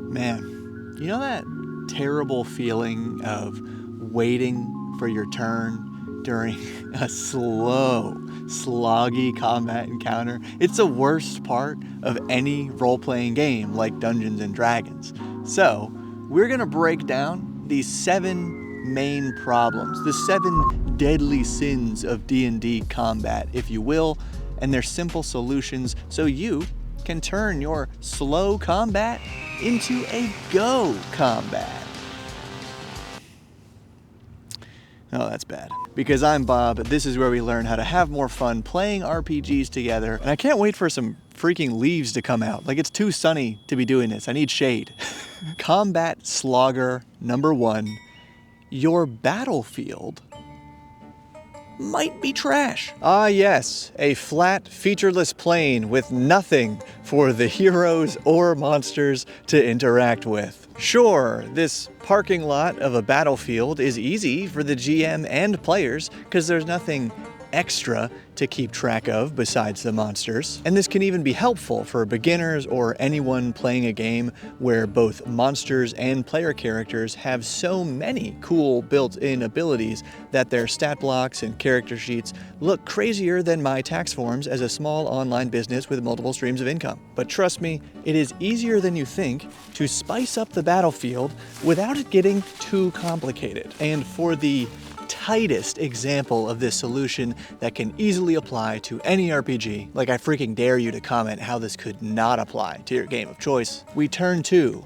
Man, you know that terrible feeling of waiting for your turn during a slow, sloggy combat encounter? It's the worst part of any role-playing game like Dungeons & Dragons. So, we're gonna break down these 7 main problems, the 7 deadly sins of D&D combat, if you will, and their simple solutions so you can turn your slow combat into a go combat. Oh, that's bad. Because I'm Bob, this is where we learn how to have more fun playing RPGs together, and I can't wait for some freaking leaves to come out. Like, it's too sunny to be doing this. I need shade. Combat slogger number 1, your battlefield might be trash. Ah yes, a flat, featureless plain with nothing for the heroes or monsters to interact with. Sure, this parking lot of a battlefield is easy for the GM and players because there's nothing extra to keep track of besides the monsters. And this can even be helpful for beginners or anyone playing a game where both monsters and player characters have so many cool built-in abilities that their stat blocks and character sheets look crazier than my tax forms as a small online business with multiple streams of income. But trust me, it is easier than you think to spice up the battlefield without it getting too complicated. And for the tightest example of this solution that can easily apply to any RPG, like I freaking dare you to comment how this could not apply to your game of choice, we turn to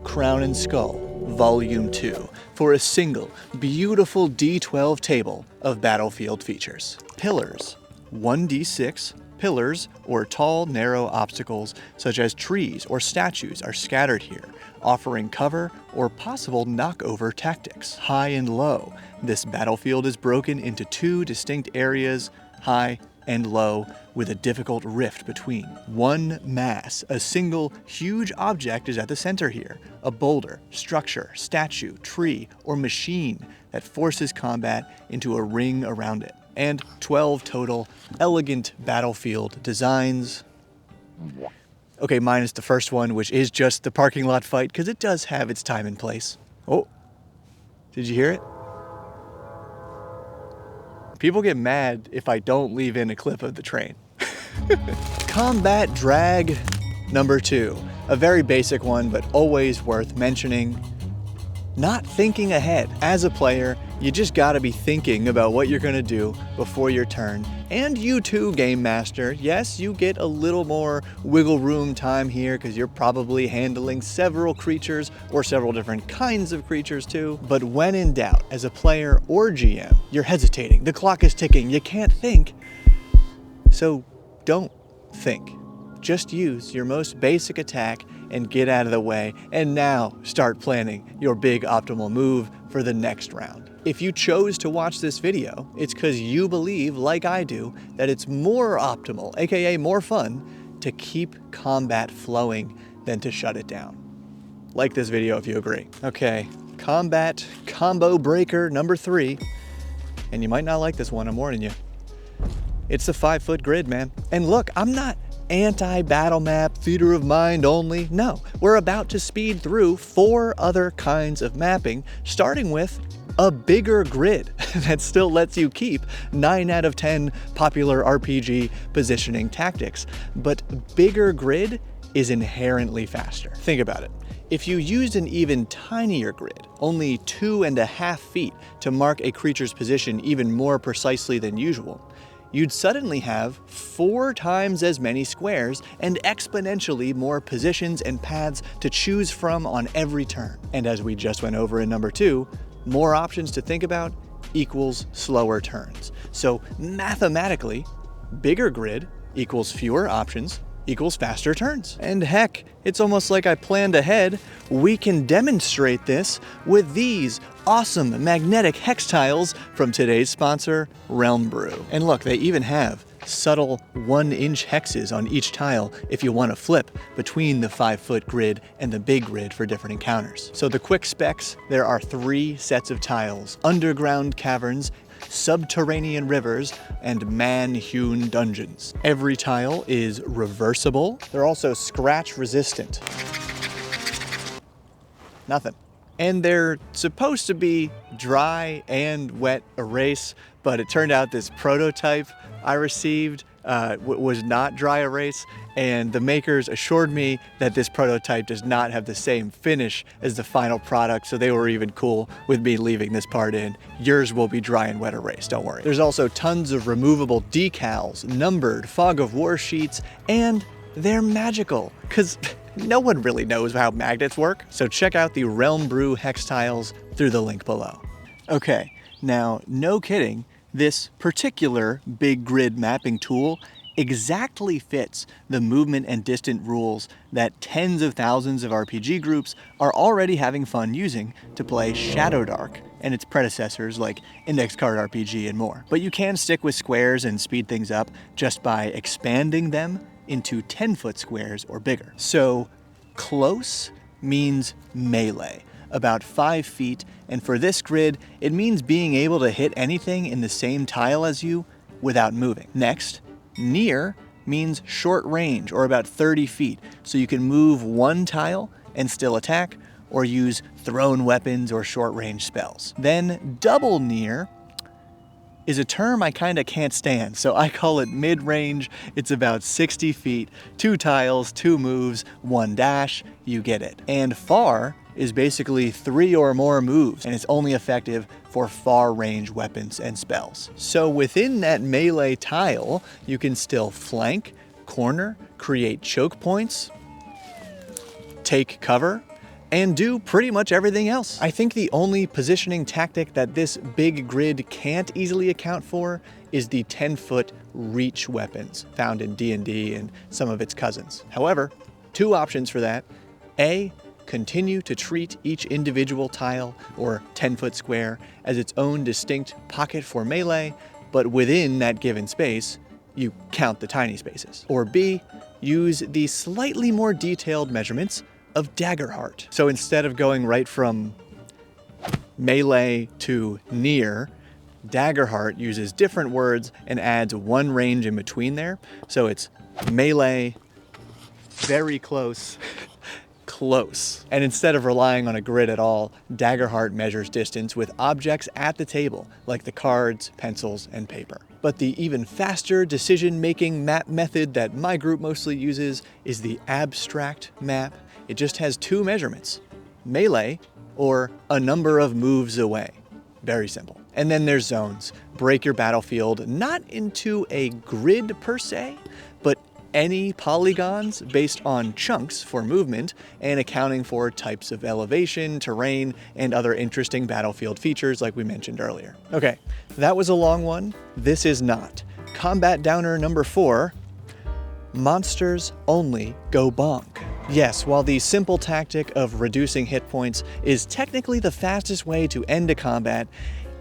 Crown and Skull Volume 2 for a single, beautiful D12 table of battlefield features. Pillars, 1d6 pillars or tall, narrow obstacles such as trees or statues are scattered here, offering cover or possible knockover tactics. High and low. This battlefield is broken into 2 distinct areas, high and low, with a difficult rift between. One mass, a single huge object is at the center here. A boulder, structure, statue, tree, or machine that forces combat into a ring around it. And 12 total elegant battlefield designs. Okay, minus the first one, which is just the parking lot fight, because it does have its time and place. Oh, did you hear it? People get mad if I don't leave in a clip of the train. Combat drag number 2. A very basic one, but always worth mentioning. Not thinking ahead. As a player, you just gotta be thinking about what you're gonna do before your turn. And you too, Game Master. Yes, you get a little more wiggle room time here because you're probably handling several creatures or several different kinds of creatures too. But when in doubt, as a player or GM, you're hesitating, the clock is ticking, you can't think. So don't think. Just use your most basic attack and get out of the way, and now start planning your big optimal move for the next round. If you chose to watch this video, it's because you believe, like I do, that it's more optimal, aka more fun, to keep combat flowing than to shut it down. Like this video if you agree. Okay, combat combo breaker number 3, and you might not like this one, I'm warning you. It's the 5-foot grid, man. And look, I'm not anti-battle map, theater of mind only. No, we're about to speed through 4 other kinds of mapping, starting with a bigger grid that still lets you keep 9 out of 10 popular RPG positioning tactics. But bigger grid is inherently faster. Think about it. If you used an even tinier grid, only 2.5 feet, to mark a creature's position even more precisely than usual, you'd suddenly have 4 times as many squares and exponentially more positions and paths to choose from on every turn. And as we just went over in number 2, more options to think about equals slower turns. So mathematically, bigger grid equals fewer options equals faster turns. And heck, it's almost like I planned ahead. We can demonstrate this with these awesome magnetic hex tiles from today's sponsor, Realm Brew. And look, they even have subtle 1-inch hexes on each tile if you want to flip between the 5-foot grid and the big grid for different encounters. So the quick specs, there are 3 sets of tiles: underground caverns, subterranean rivers, and man-hewn dungeons. Every tile is reversible. They're also scratch resistant. nothing. And they're supposed to be dry and wet erase, but it turned out this prototype I received was not dry erase, and the makers assured me that this prototype does not have the same finish as the final product, so they were even cool with me leaving this part in. Yours will be dry and wet erase, don't worry. There's also tons of removable decals, numbered fog of war sheets, and they're magical, because no one really knows how magnets work. So check out the Realm Brew hex tiles through the link below. Okay, now no kidding, this particular big grid mapping tool exactly fits the movement and distant rules that tens of thousands of RPG groups are already having fun using to play Shadowdark and its predecessors like Index Card RPG and more. But you can stick with squares and speed things up just by expanding them into 10-foot squares or bigger. So close means melee, about 5 feet, and for this grid, it means being able to hit anything in the same tile as you without moving. Next, near means short range, or about 30 feet, so you can move one tile and still attack, or use thrown weapons or short range spells. Then double near is a term I kinda can't stand, so I call it mid-range. It's about 60 feet, 2 tiles, 2 moves, 1 dash, you get it. And far is basically 3 or more moves, and it's only effective for far range weapons and spells. So within that melee tile, you can still flank, corner, create choke points, take cover, and do pretty much everything else. I think the only positioning tactic that this big grid can't easily account for is the 10-foot reach weapons found in D&D and some of its cousins. However, 2 options for that. A, continue to treat each individual tile or 10-foot square as its own distinct pocket for melee, but within that given space, you count the tiny spaces. Or B, use the slightly more detailed measurements of Daggerheart. So instead of going right from melee to near, Daggerheart uses different words and adds 1 range in between there. So it's melee, very close, close. And instead of relying on a grid at all, Daggerheart measures distance with objects at the table, like the cards, pencils, and paper. But the even faster decision-making map method that my group mostly uses is the abstract map. It just has 2 measurements, melee or a number of moves away. Very simple. And then there's zones. Break your battlefield not into a grid per se, but any polygons based on chunks for movement and accounting for types of elevation, terrain, and other interesting battlefield features like we mentioned earlier. Okay, that was a long one. This is not. Combat downer number 4, monsters only go bonk. Yes, while the simple tactic of reducing hit points is technically the fastest way to end a combat,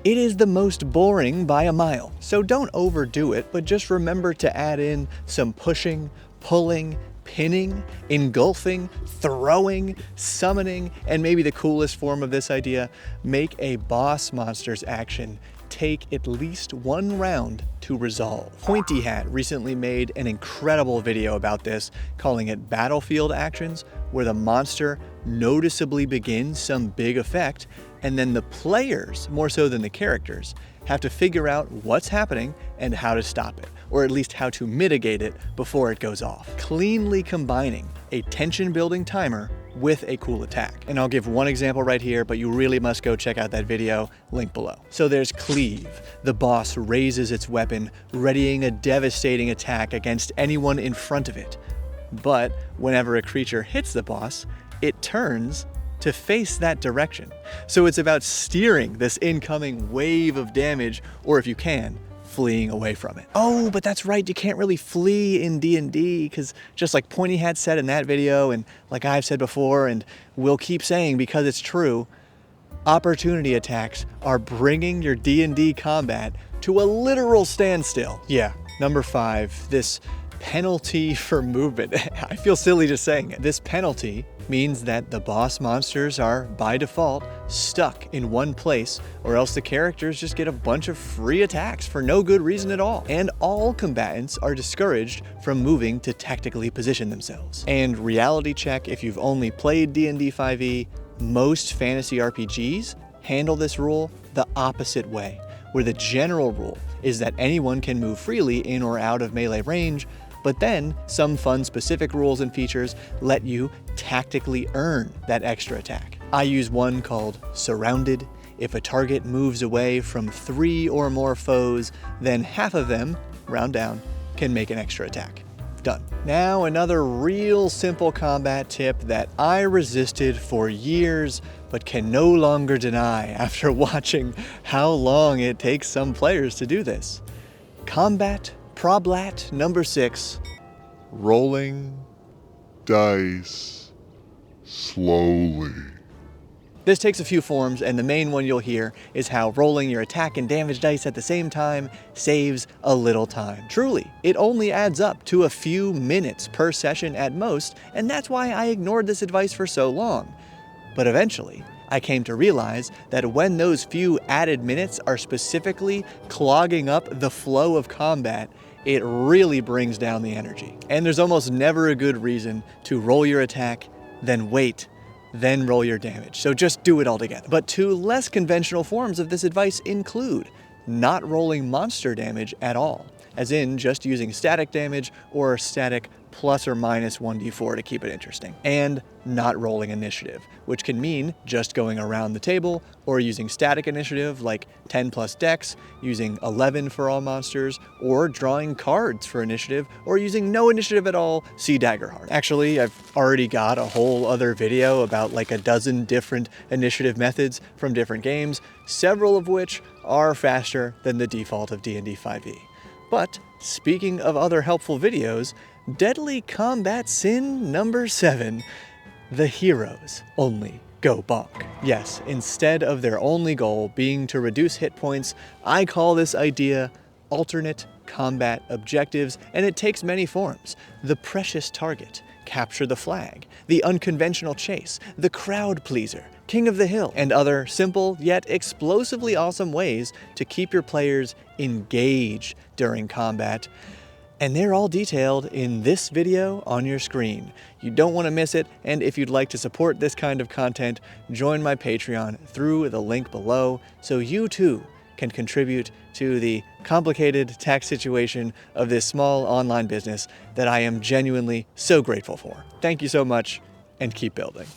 it is the most boring by a mile. So don't overdo it, but just remember to add in some pushing, pulling, pinning, engulfing, throwing, summoning, and maybe the coolest form of this idea, make a boss monster's action take at least 1 round to resolve. Pointy Hat recently made an incredible video about this, calling it Battlefield Actions, where the monster noticeably begins some big effect, and then the players, more so than the characters, have to figure out what's happening and how to stop it, or at least how to mitigate it before it goes off. Cleanly combining a tension-building timer with a cool attack. And I'll give one example right here, but you really must go check out that video, link below. So there's Cleave. The boss raises its weapon, readying a devastating attack against anyone in front of it. But whenever a creature hits the boss, it turns to face that direction. So it's about steering this incoming wave of damage, or if you can, fleeing away from it. Oh, but that's right, you can't really flee in D&D, because just like Pointy Hat said in that video, and like I've said before, and will keep saying because it's true, opportunity attacks are bringing your D&D combat to a literal standstill. Yeah, number 5, this penalty for movement. I feel silly just saying it. This penalty means that the boss monsters are, by default, stuck in one place, or else the characters just get a bunch of free attacks for no good reason at all. And all combatants are discouraged from moving to tactically position themselves. And reality check, if you've only played D&D 5e, Most fantasy RPGs handle this rule the opposite way, where the general rule is that anyone can move freely in or out of melee range, but then some fun specific rules and features let you tactically earn that extra attack. I use one called Surrounded. If a target moves away from 3 or more foes, then half of them, round down, can make an extra attack. Done. Now another real simple combat tip that I resisted for years but can no longer deny after watching how long it takes some players to do this. Combat Problat number 6. Rolling dice slowly. This takes a few forms, and the main one you'll hear is how rolling your attack and damage dice at the same time saves a little time. Truly, it only adds up to a few minutes per session at most, and that's why I ignored this advice for so long. But eventually, I came to realize that when those few added minutes are specifically clogging up the flow of combat, it really brings down the energy. And there's almost never a good reason to roll your attack, then wait, then roll your damage. So just do it all together. But two less conventional forms of this advice include not rolling monster damage at all, as in just using static damage or static plus or minus 1d4 to keep it interesting, and not rolling initiative, which can mean just going around the table or using static initiative like 10 plus dex, using 11 for all monsters, or drawing cards for initiative, or using no initiative at all, see Daggerheart. Actually, I've already got a whole other video about like a dozen different initiative methods from different games, several of which are faster than the default of D&D 5e. But speaking of other helpful videos, Deadly Combat Sin number 7, the heroes only go bonk. Yes, instead of their only goal being to reduce hit points, I call this idea alternate combat objectives, and it takes many forms. The precious target, capture the flag, the unconventional chase, the crowd pleaser, king of the hill, and other simple yet explosively awesome ways to keep your players engaged during combat. And they're all detailed in this video on your screen. You don't want to miss it, and if you'd like to support this kind of content, join my Patreon through the link below so you too can contribute to the complicated tax situation of this small online business that I am genuinely so grateful for. Thank you so much, and keep building.